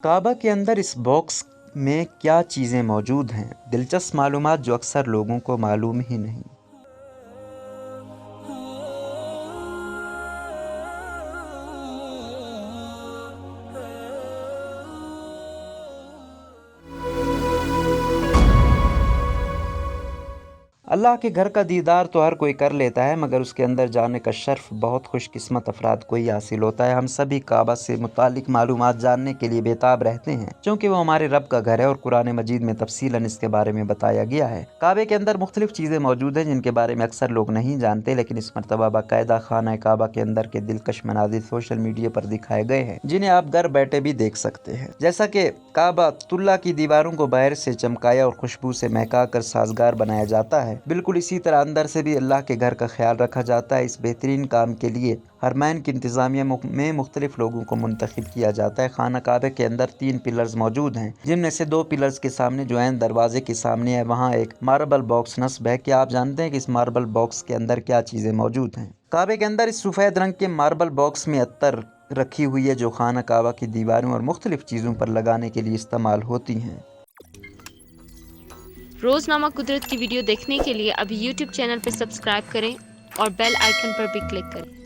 काबा के अंदर इस बॉक्स में क्या चीज़ें मौजूद हैं? दिलचस्प मालूमात जो अक्सर लोगों को मालूम ही नहीं। अल्लाह के घर का दीदार तो हर कोई कर लेता है, मगर उसके अंदर जाने का शर्फ बहुत खुशकिस्मत अफराद को ही हासिल होता है। हम सभी काबा से मुतालिक मालूमात जानने के लिए बेताब रहते हैं, क्योंकि वो हमारे रब का घर है और कुरान मजीद में तफसीलन इसके बारे में बताया गया है। काबे के अंदर मुख्तलिफ चीज़ें मौजूद हैं जिनके बारे में अक्सर लोग नहीं जानते, लेकिन इस मरतबा बाकायदा खाना काबा के अंदर के दिलकश मनाजिर सोशल मीडिया पर दिखाए गए हैं, जिन्हें आप घर बैठे भी देख सकते हैं। जैसा कि काबातुल्लाह की दीवारों को बाहर से चमकाया और खुशबू से महका कर साजगार बनाया जाता है, बिल्कुल इसी तरह अंदर से भी अल्लाह के घर का ख्याल रखा जाता है। इस बेहतरीन काम के लिए हरमैन की इंतज़ामिया में मुख्तलिफ लोगों को मुंतखब किया जाता है। खाना काबे के अंदर 3 पिलर्स मौजूद हैं, जिनमें से 2 पिलर्स के सामने जो है दरवाजे के सामने है, वहाँ एक मार्बल बॉक्स नस्ब है। क्या आप जानते हैं कि इस मार्बल बॉक्स के अंदर क्या चीज़ें मौजूद हैं? काबे के अंदर इस सफ़ेद रंग के मार्बल बॉक्स में अत्तर रखी हुई है, जो खाना काबा की दीवारों और मुख्तलिफ चीज़ों पर लगाने के लिए इस्तेमाल होती हैं। रोज़नामा कुदरत की वीडियो देखने के लिए अभी YouTube चैनल पर सब्सक्राइब करें और बेल आइकन पर भी क्लिक करें।